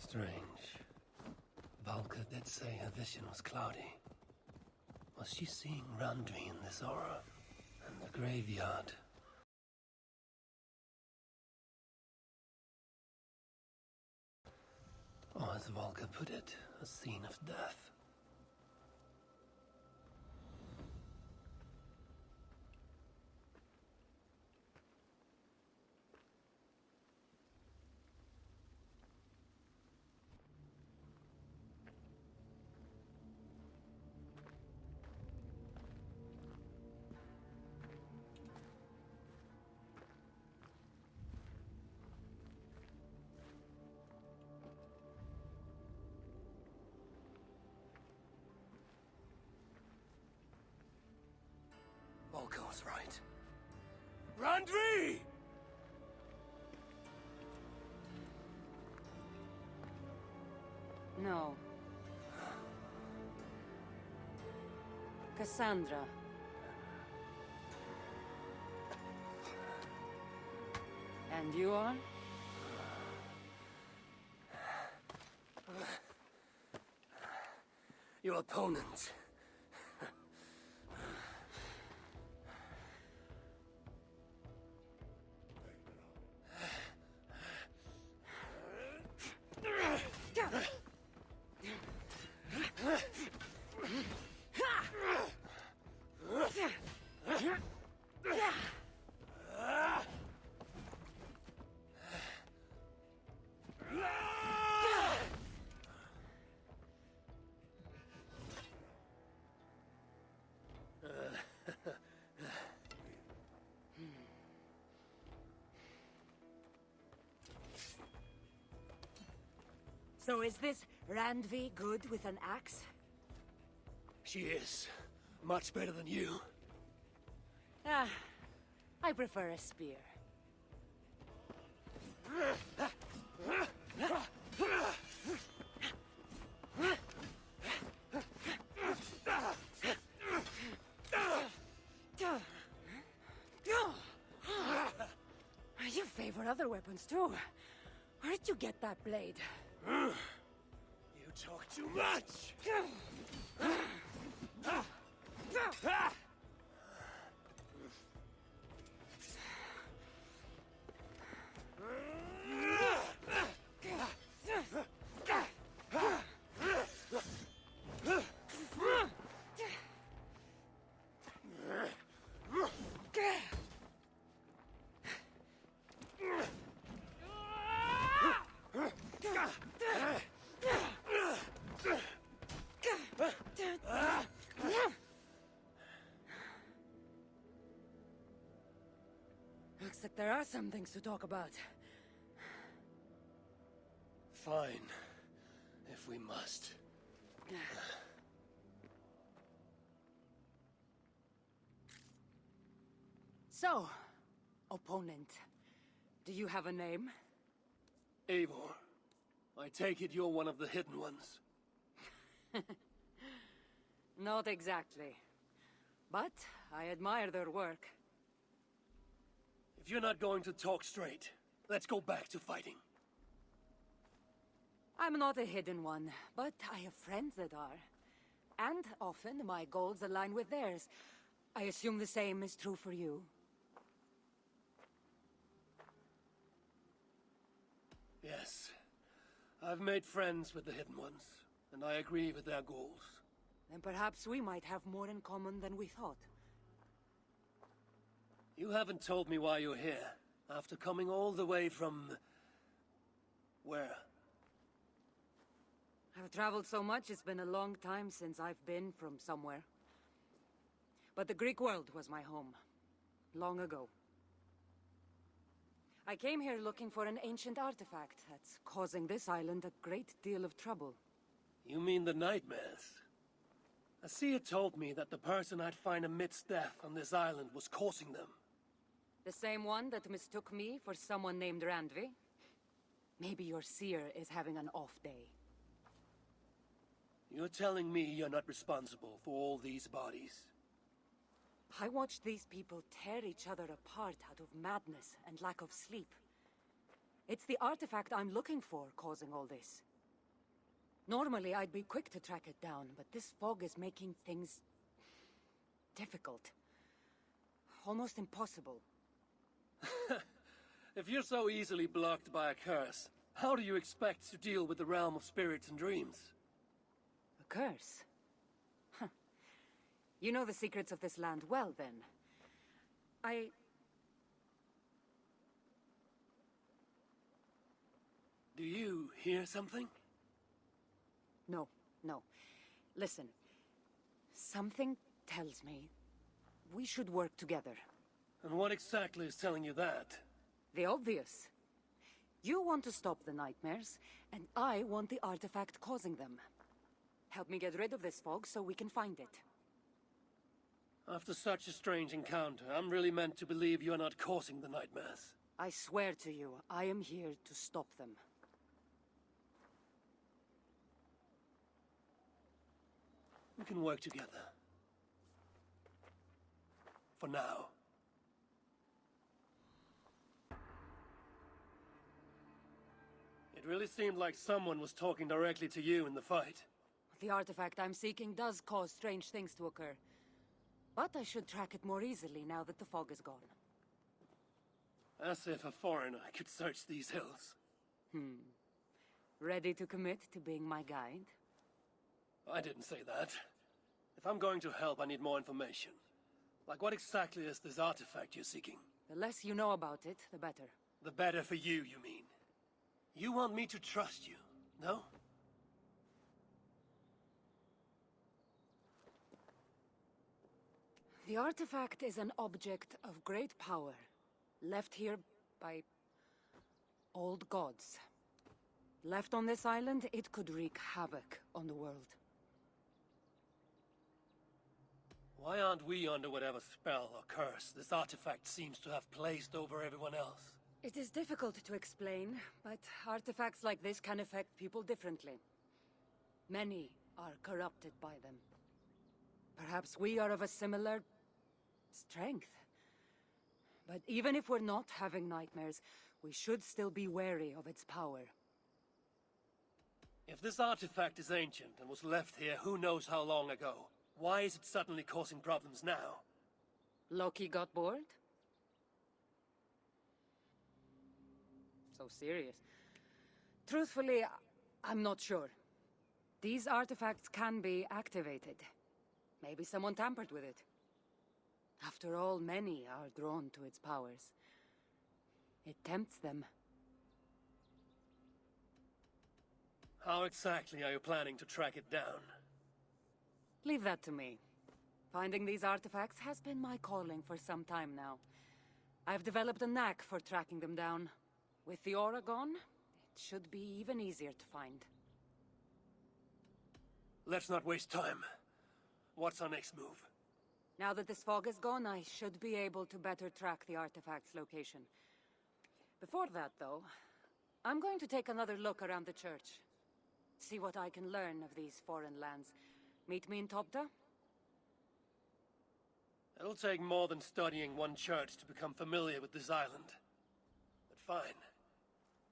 Strange. Valka did say her vision was cloudy. Was she seeing Randvi in this aura? And the graveyard? Or as Valka put it, a scene of death. Volko was right. Randvi! No. Kassandra. And you are? Your opponent. So is this Randvi good with an axe? She is. Much better than you. Ah, I prefer a spear. You favor other weapons too. Where did you get that blade? You talk too much! Looks like there are some things to talk about. Fine. If we must. So, opponent, do you have a name? Eivor, I take it you're one of the hidden ones. Not exactly. But I admire their work. If you're not going to talk straight, let's go back to fighting. I'm not a hidden one, but I have friends that are. And often my goals align with theirs. I assume the same is true for you. Yes. I've made friends with the hidden ones, and I agree with their goals. Then perhaps we might have more in common than we thought. You haven't told me why you're here, after coming all the way from... where? I've traveled so much, it's been a long time since I've been from somewhere. But the Greek world was my home. Long ago. I came here looking for an ancient artifact that's causing this island a great deal of trouble. You mean the nightmares? A seer told me that the person I'd find amidst death on this island was causing them. The same one that mistook me for someone named Randvi? Maybe your seer is having an off day. You're telling me you're not responsible for all these bodies? I watched these people tear each other apart out of madness and lack of sleep. It's the artifact I'm looking for causing all this. Normally, I'd be quick to track it down, but this fog is making things difficult. Almost impossible. If you're so easily blocked by a curse, how do you expect to deal with the realm of spirits and dreams? A curse? Huh. You know the secrets of this land well, then. Do you hear something? No. Listen. Something tells me we should work together. And what exactly is telling you that? The obvious. You want to stop the nightmares, and I want the artifact causing them. Help me get rid of this fog so we can find it. After such a strange encounter, I'm really meant to believe you are not causing the nightmares. I swear to you, I am here to stop them. We can work together. For now. It really seemed like someone was talking directly to you in the fight. The artifact I'm seeking does cause strange things to occur. But I should track it more easily now that the fog is gone. As if a foreigner could search these hills. Ready to commit to being my guide? I didn't say that. If I'm going to help, I need more information. Like, what exactly is this artifact you're seeking? The less you know about it, the better. The better for you mean? You want me to trust you, no? The artifact is an object of great power, left here by old gods. Left on this island, it could wreak havoc on the world. Why aren't we under whatever spell or curse this artifact seems to have placed over everyone else? It is difficult to explain, but artifacts like this can affect people differently. Many are corrupted by them. Perhaps we are of a similar strength. But even if we're not having nightmares, we should still be wary of its power. If this artifact is ancient and was left here who knows how long ago, why is it suddenly causing problems now? Loki got bored? So serious. Truthfully, I'm not sure. These artifacts can be activated. Maybe someone tampered with it. After all, many are drawn to its powers. It tempts them. How exactly are you planning to track it down? Leave that to me. Finding these artifacts has been my calling for some time now. I've developed a knack for tracking them down. With the aura gone, it should be even easier to find. Let's not waste time. What's our next move? Now that this fog is gone, I should be able to better track the artifact's location. Before that, though, I'm going to take another look around the church. See what I can learn of these foreign lands. Meet me in Topta? It'll take more than studying one church to become familiar with this island. But fine.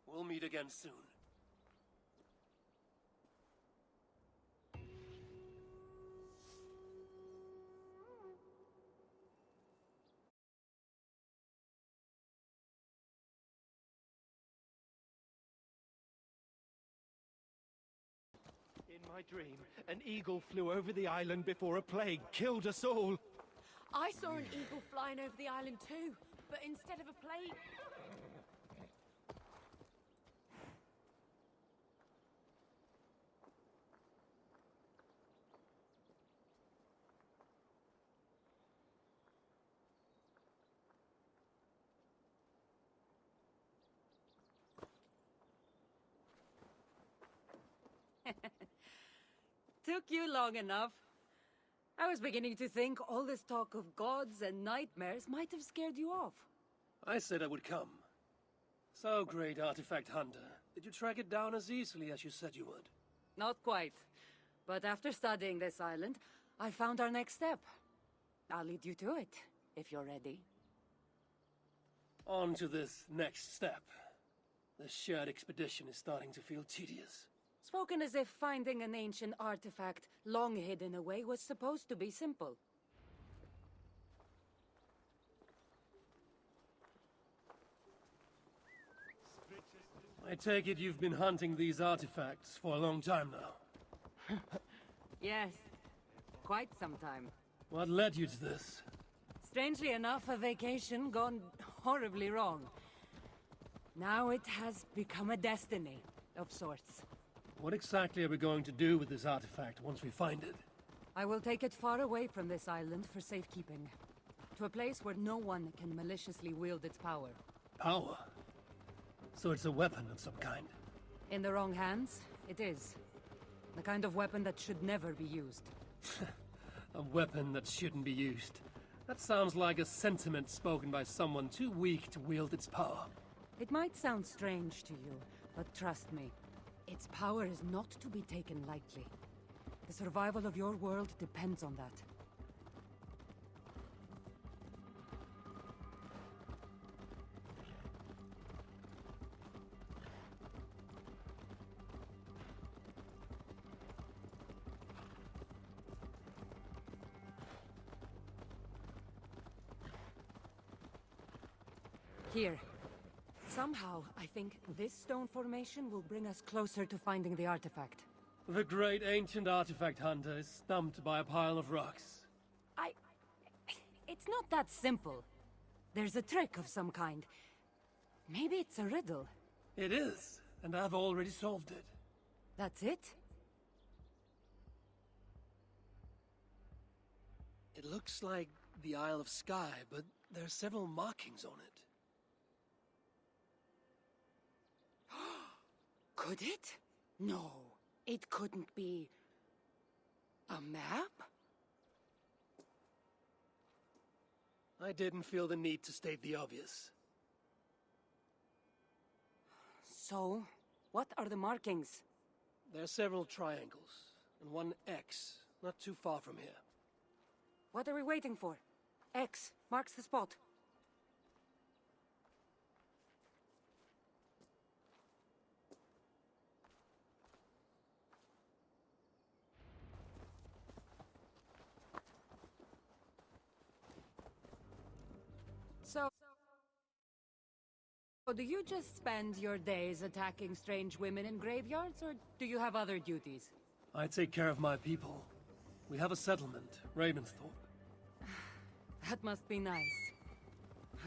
We'll meet again soon. In my dream, an eagle flew over the island before a plague killed us all. I saw an eagle flying over the island too, but instead of a plague... Took you long enough. I was beginning to think all this talk of gods and nightmares might have scared you off. I said I would come. So, great artifact hunter, did you track it down as easily as you said you would? Not quite. But after studying this island, I found our next step. I'll lead you to it, if you're ready. On to this next step. This shared expedition is starting to feel tedious. Spoken as if finding an ancient artifact long hidden away was supposed to be simple. I take it you've been hunting these artifacts for a long time now. Yes, quite some time. What led you to this? Strangely enough, a vacation gone horribly wrong. Now it has become a destiny, of sorts. What exactly are we going to do with this artifact once we find it? I will take it far away from this island for safekeeping. To a place where no one can maliciously wield its power. Power? So it's a weapon of some kind? In the wrong hands, it is. The kind of weapon that should never be used. A weapon that shouldn't be used. That sounds like a sentiment spoken by someone too weak to wield its power. It might sound strange to you, but trust me, its power is not to be taken lightly. The survival of your world depends on that. Here. Somehow, I think this stone formation will bring us closer to finding the artifact. The great ancient artifact hunter is stumped by a pile of rocks. It's not that simple. There's a trick of some kind. Maybe it's a riddle. It is, and I've already solved it. That's it? It looks like the Isle of Skye, but there are several markings on it. Could it? No, it couldn't be... a map? I didn't feel the need to state the obvious. So, what are the markings? There are several triangles, and one X, not too far from here. What are we waiting for? X marks the spot. So, do you just spend your days attacking strange women in graveyards, or do you have other duties? I take care of my people. We have a settlement, Ravensthorpe. That must be nice.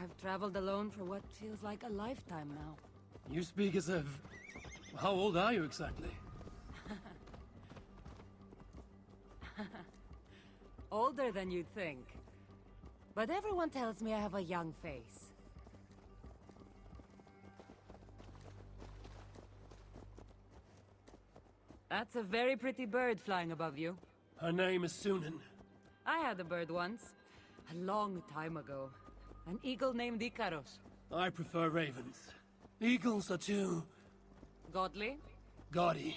I've traveled alone for what feels like a lifetime now. You speak as if... How old are you exactly? Older than you'd think. But everyone tells me I have a young face. That's a very pretty bird flying above you. Her name is Sunan. I had a bird once. A long time ago. An eagle named Ikaros. I prefer ravens. Eagles are too... Godly? gaudy.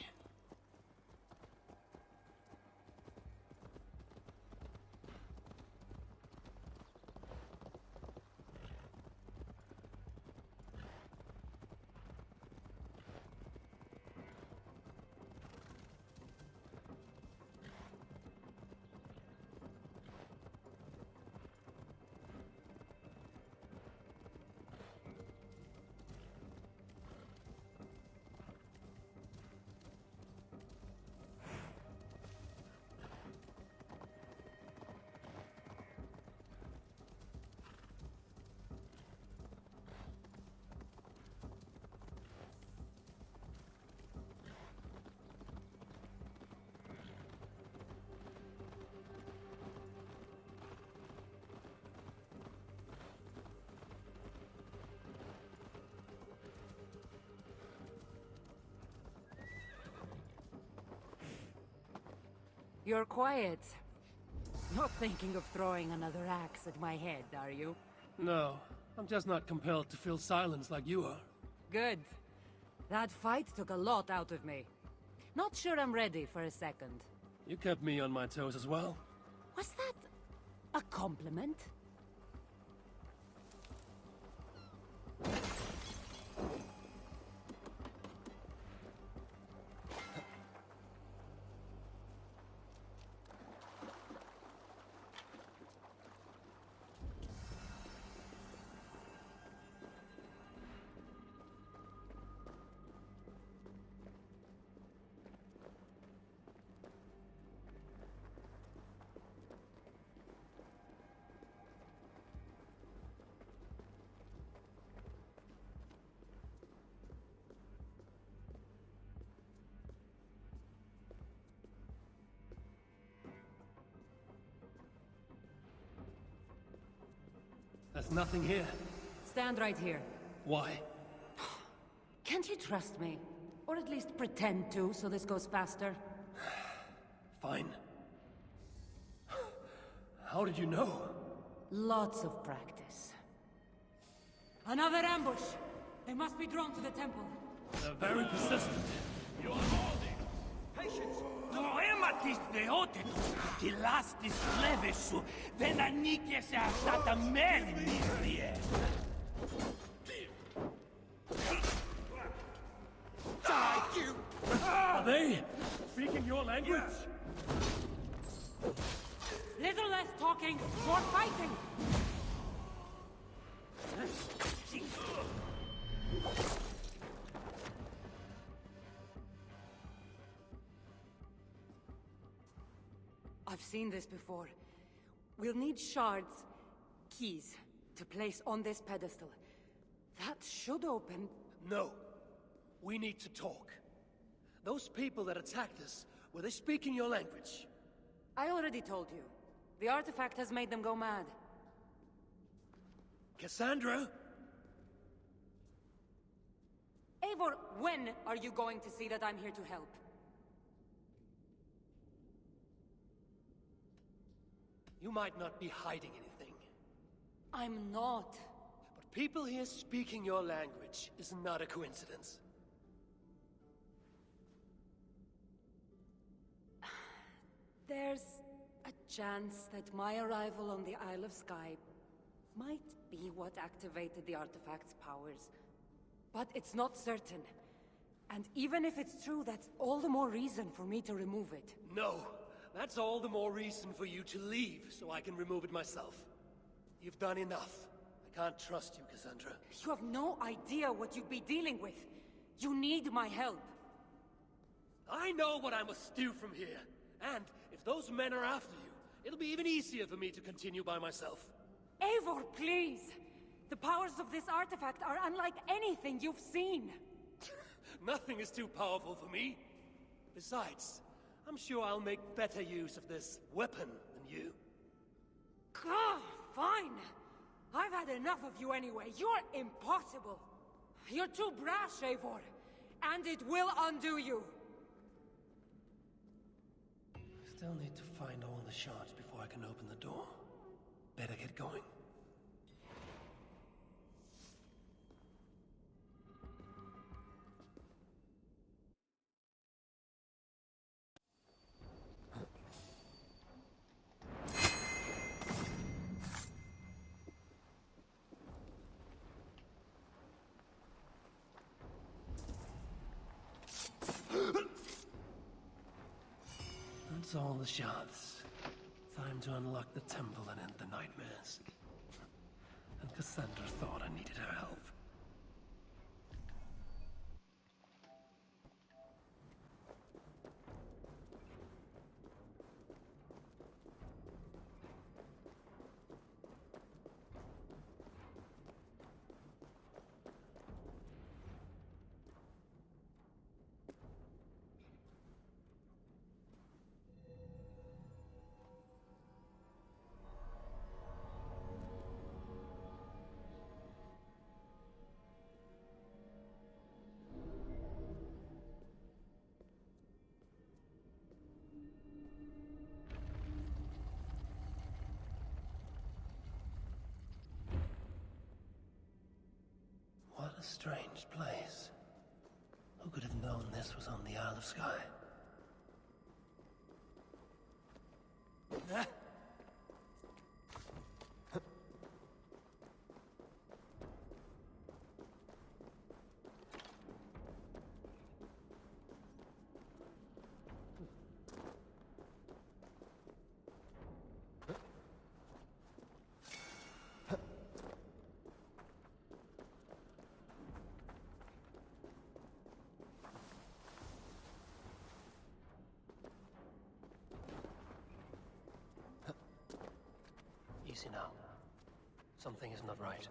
You're quiet. Not thinking of throwing another axe at my head, are you? No, I'm just not compelled to fill silence like you are. Good. That fight took a lot out of me. Not sure I'm ready for a second. You kept me on my toes as well. Was that a compliment? There's nothing here. Stand right here. Why? Can't you trust me? Or at least pretend to, so this goes faster? Fine. How did you know? Lots of practice. Another ambush! They must be drawn to the temple. They're very persistent. You are holding. Patience! Το αίμα της θεότητος και λάστης φλέβες σου δεν ανήκε σε αυτά τα μέρη, μύριε. Are they speaking your language? Little less talking, more fighting! I've seen this before. We'll need shards, keys, to place on this pedestal. That should open... No. We need to talk. Those people that attacked us, were they speaking your language? I already told you. The artifact has made them go mad. Kassandra? Eivor, when are you going to see that I'm here to help? You might not be hiding anything, I'm not. but people here speaking your language is not a coincidence. There's a chance that my arrival on the Isle of Skye might be what activated the artifact's powers. But it's not certain. And even if it's true, that's all the more reason for me to remove it. No, that's all the more reason for you to leave, so I can remove it myself. You've done enough. I can't trust you, Kassandra. You have no idea what you'd be dealing with. You need my help. I know what I must do from here. And if those men are after you, it'll be even easier for me to continue by myself. Eivor, please! The powers of this artifact are unlike anything you've seen. Nothing is too powerful for me. Besides, I'm sure I'll make better use of this weapon than you. Ah, fine. I've had enough of you anyway. You're impossible. You're too brash, Eivor. And it will undo you. Still need to find all the shards before I can open the door. Better get going. That's all the shards. Time to unlock the temple and end the nightmares. And Kassandra thought I needed her help. What a strange place. Who could have known this was on the Isle of Skye? Ah! Easy now. Something is not right.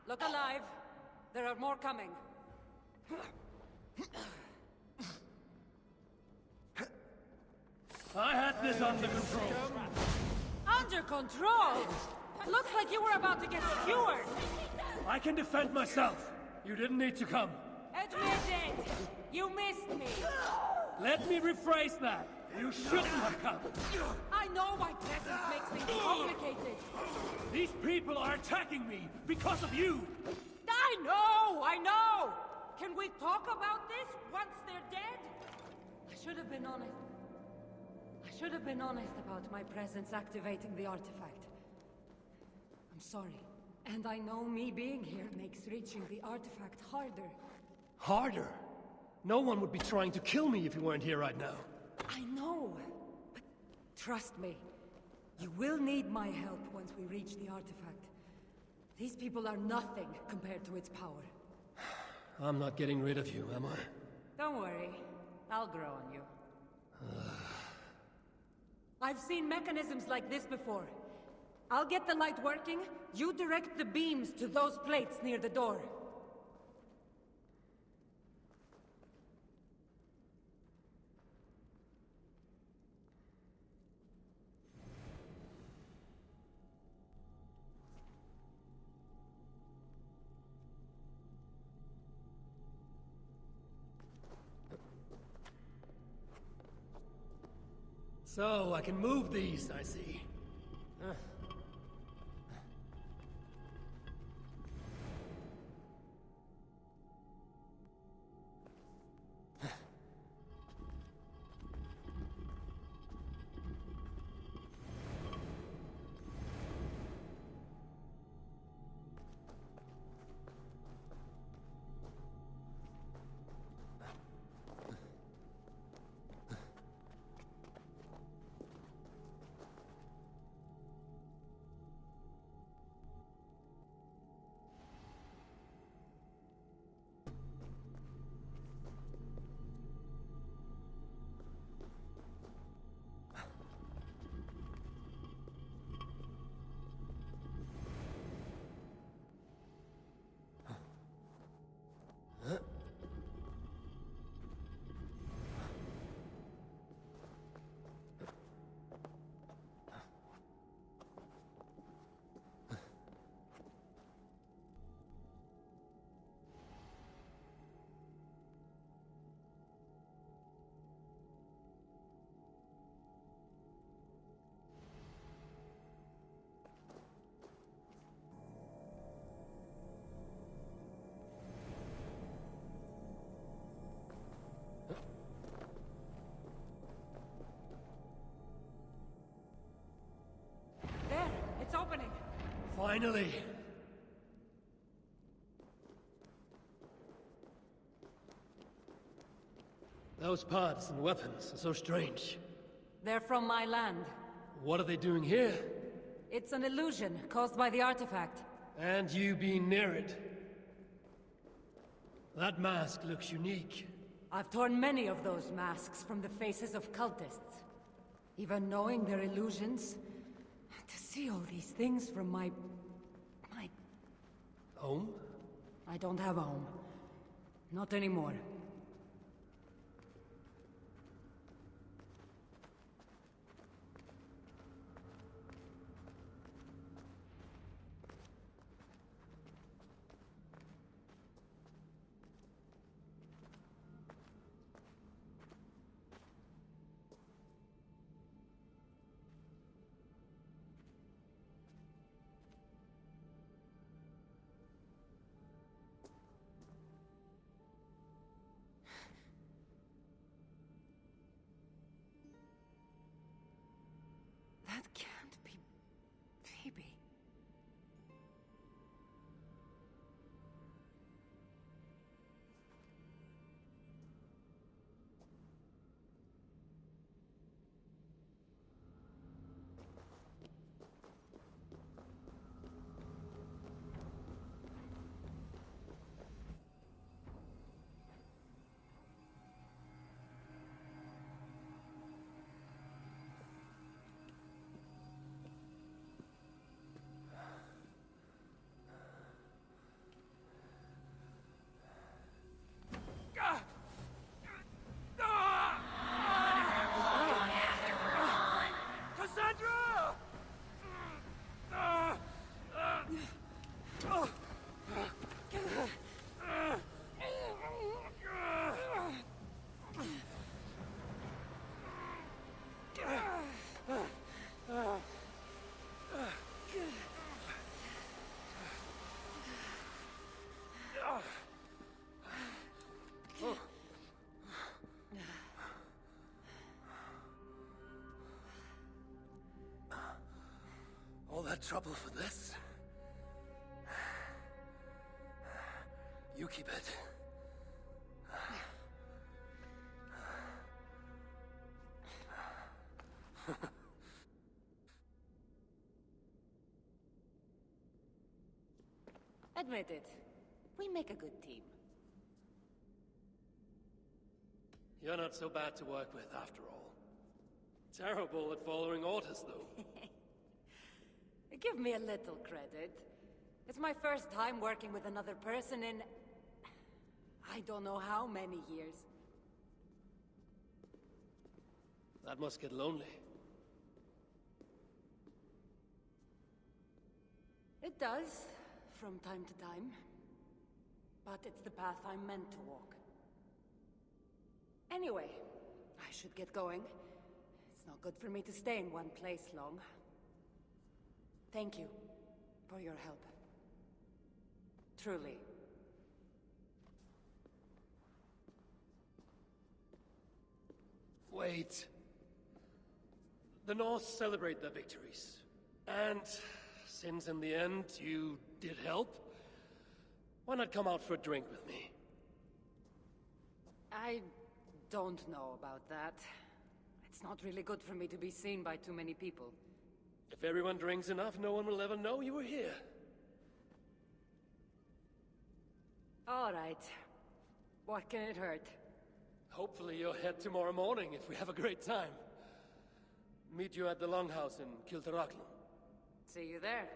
Look alive. There are more coming. I had this under control. Under control? Looks like you were about to get skewered. I can defend myself. You didn't need to come. Admit it. You missed me. Let me rephrase that. You shouldn't have come. I know my presence makes things complicated. These people are attacking me because of you. I know! Can we talk about this once they're dead? I should have been honest. I should have been honest about my presence activating the artifact. I'm sorry. And I know me being here makes reaching the artifact harder. Harder? No one would be trying to kill me if you weren't here right now. I know, but trust me. You will need my help once we reach the artifact. These people are nothing compared to its power. I'm not getting rid of you, am I? Don't worry. I'll grow on you. I've seen mechanisms like this before. I'll get the light working. You direct the beams to those plates near the door. So, I can move these, I see. There! It's opening! Finally! Those pods and weapons are so strange. They're from my land. What are they doing here? It's an illusion caused by the artifact. And you being near it. That mask looks unique. I've torn many of those masks from the faces of cultists. Even knowing they're illusions, to see all these things from my Home? I don't have a home. Not anymore. that trouble for this? You keep it. Admit it. We make a good team. You're not so bad to work with, after all. Terrible at following orders, though. Give me a little credit. It's my first time working with another person in... I don't know how many years. That must get lonely. It does, from time to time. But it's the path I'm meant to walk. Anyway, I should get going. It's not good for me to stay in one place long. Thank you for your help. Truly. Wait. The North celebrate their victories. And since in the end you did help, why not come out for a drink with me? I don't know about that. It's not really good for me to be seen by too many people. If everyone drinks enough, no one will ever know you were here. All right. What can it hurt? Hopefully you'll head tomorrow morning if we have a great time. Meet you at the Longhouse in Kiltarachlum. See you there.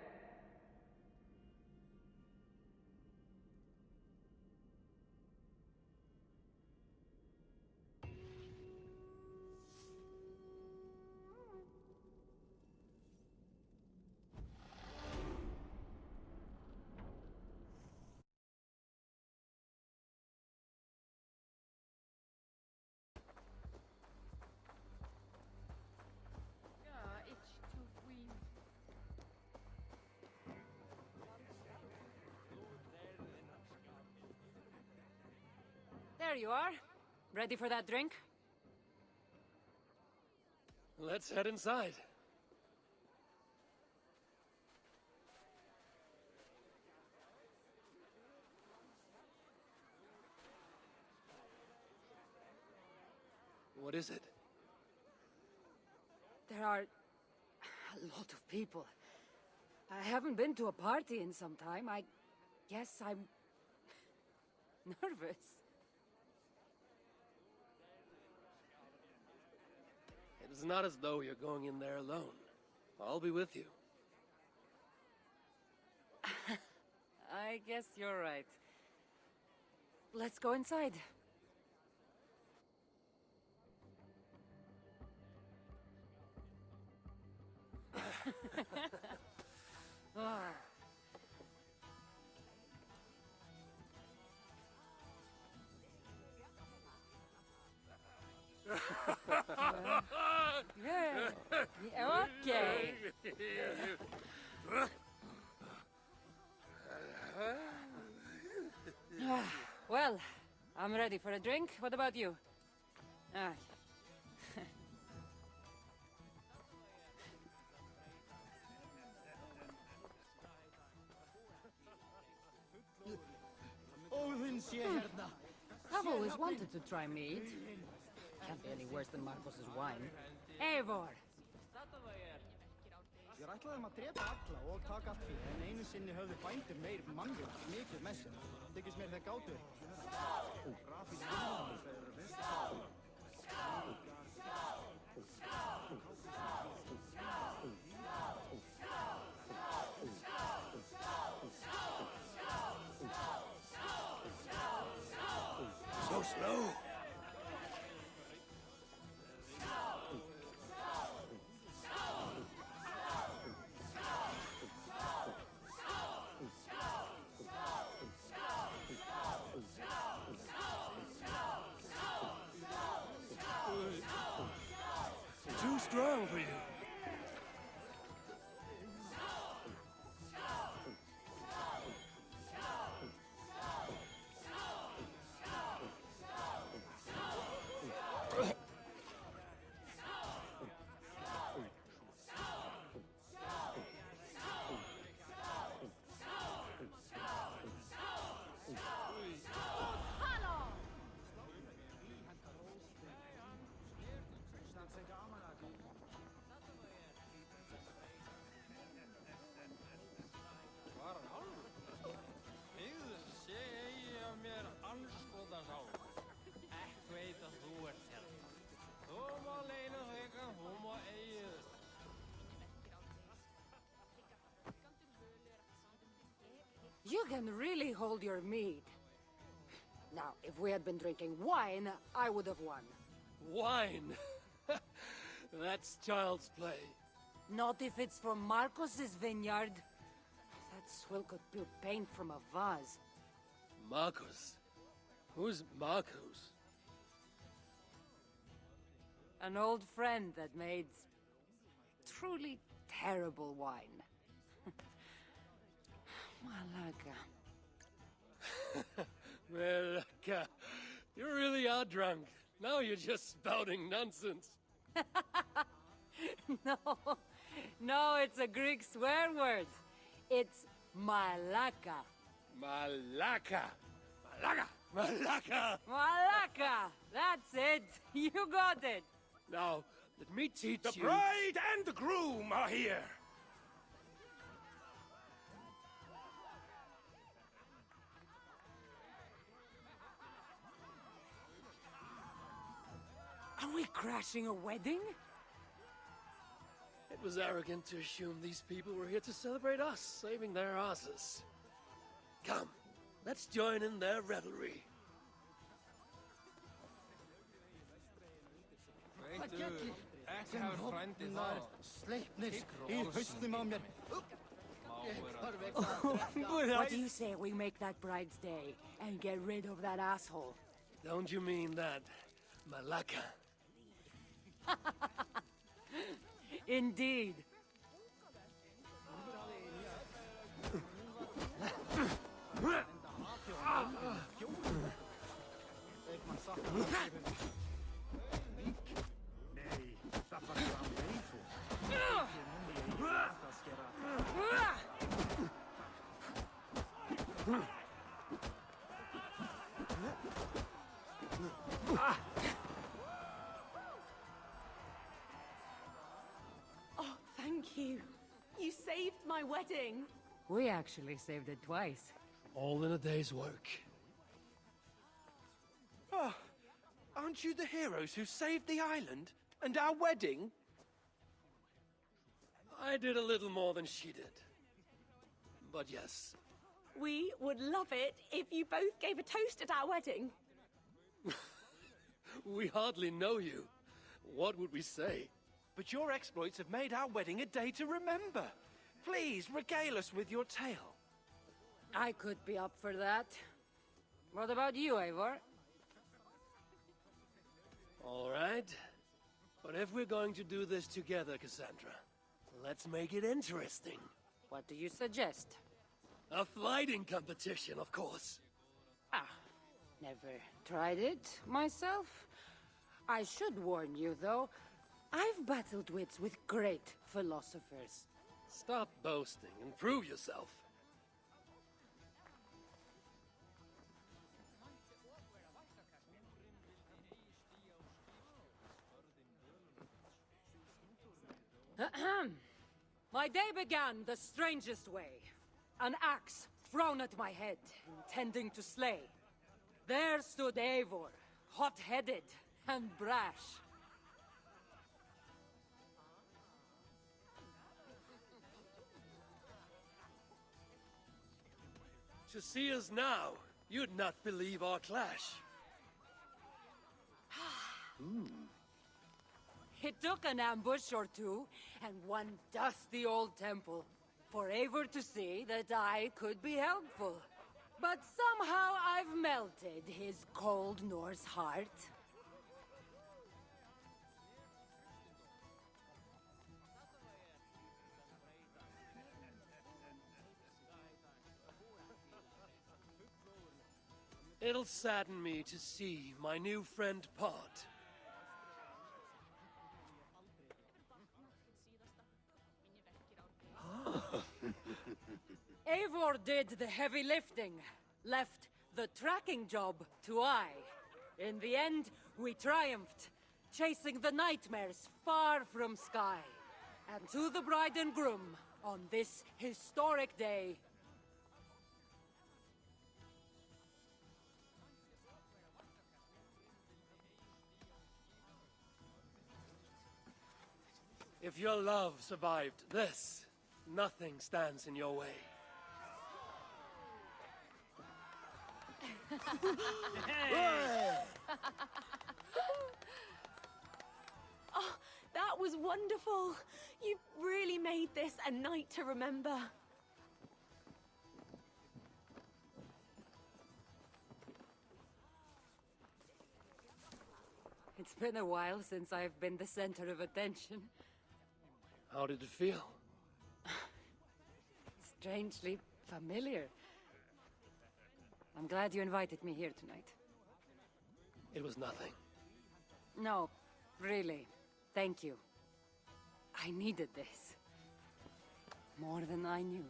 There you are. Ready for that drink? Let's head inside. What is it? There are a lot of people. I haven't been to a party in some time. I guess I'm nervous. It's not as though you're going in there alone. I'll be with you. I guess you're right. Let's go inside. Ah. Yeah. Okay. Well, I'm ready for a drink. What about you? Ah. I've always wanted to try mead. Can't be any worse than Marcos's wine. Eivor! Ég ætlaði að drepa alla og taka allt fyrir, en einu sinni höfðu bændur meir mannvit mikið með sér. Þykist mér þeir gátu. Grafík So slow. Too strong for you. can really hold your mead. Now, if we had been drinking wine, I would have won. Wine? That's child's play. Not if it's from Marcos's vineyard. That swill could peel paint from a vase. Marcos? Who's Marcos? An old friend that made truly terrible wine. Malaga. Well, you really are drunk. Now you're just spouting nonsense. No, it's a Greek swear word. It's malaka. Malaka. Malaka. Malaka. Malaka! That's it! You got it! Now, let me teach The you... bride and the groom are here. Are we crashing a wedding? It was arrogant to assume these people were here to celebrate us, saving their asses. Come, let's join in their revelry. Sleipnis í hausnum á mér. What do you say we make that bride's day and get rid of that asshole? Don't you mean that, Malaka? Indeed. Oh, thank you. You saved my wedding. We actually saved it twice. All in a day's work. Oh, aren't you the heroes who saved the island and our wedding? I did a little more than she did. But yes, We would love it if you both gave a toast at our wedding. we hardly know you. What would we say? But your exploits have made our wedding a day to remember. Please, regale us with your tale. I could be up for that. What about you, Eivor? All right. But if we're going to do this together, Kassandra, let's make it interesting. What do you suggest? A flyting competition, of course. Never tried it myself. I should warn you, though, I've battled wits with great philosophers. Stop boasting and prove yourself. My day began the strangest way. An axe thrown at my head, intending to slay. There stood Eivor, hot-headed and brash. To see us now, you'd not believe our clash. It took an ambush or two, and one dusty old temple, for Eivor to see that I could be helpful. But somehow I've melted his cold Norse heart. It'll sadden me to see my new friend part. Eivor did the heavy lifting, left the tracking job to I. In the end, we triumphed, chasing the nightmares far from Sky. And to the bride and groom, on this historic day, If your love survived this, nothing stands in your way. Oh, that was wonderful. You really made this a night to remember. It's been a while since I've been the center of attention. How did it feel? Strangely familiar. I'm glad you invited me here tonight. It was nothing. No, really. Thank you. I needed this. More than I knew.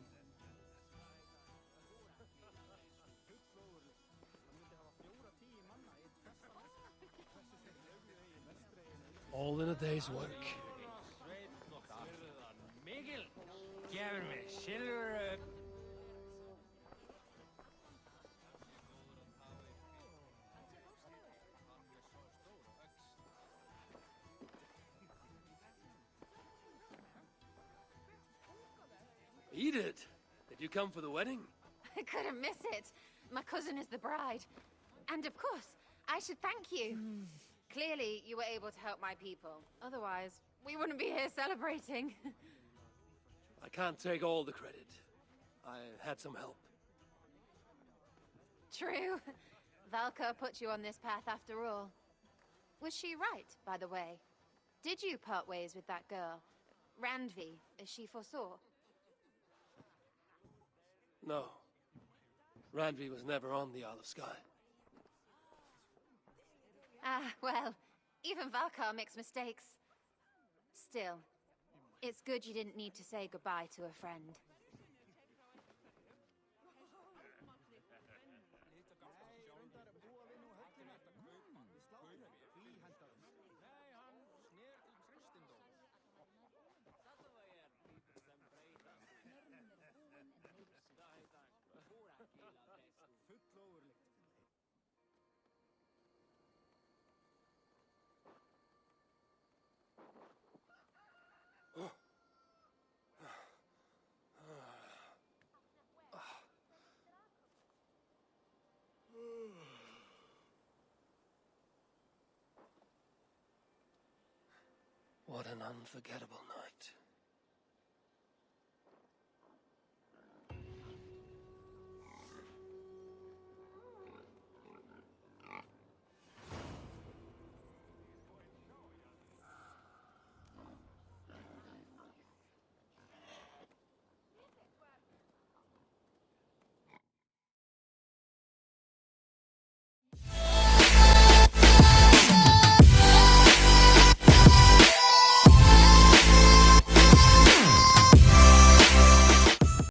All in a day's work. Mikkel, gefur mig silfur... Eat it! Did you come for the wedding? I couldn't miss it. My cousin is the bride. And of course, I should thank you. Clearly, you were able to help my people. Otherwise, we wouldn't be here celebrating. I can't take all the credit. I had some help. True. Valka put you on this path after all. Was she right, by the way? Did you part ways with that girl? Randvi, as she foresaw? No. Randvi was never on the Isle of Skye. Ah, well, even Valkar makes mistakes. Still, it's good you didn't need to say goodbye to a friend. What an unforgettable night.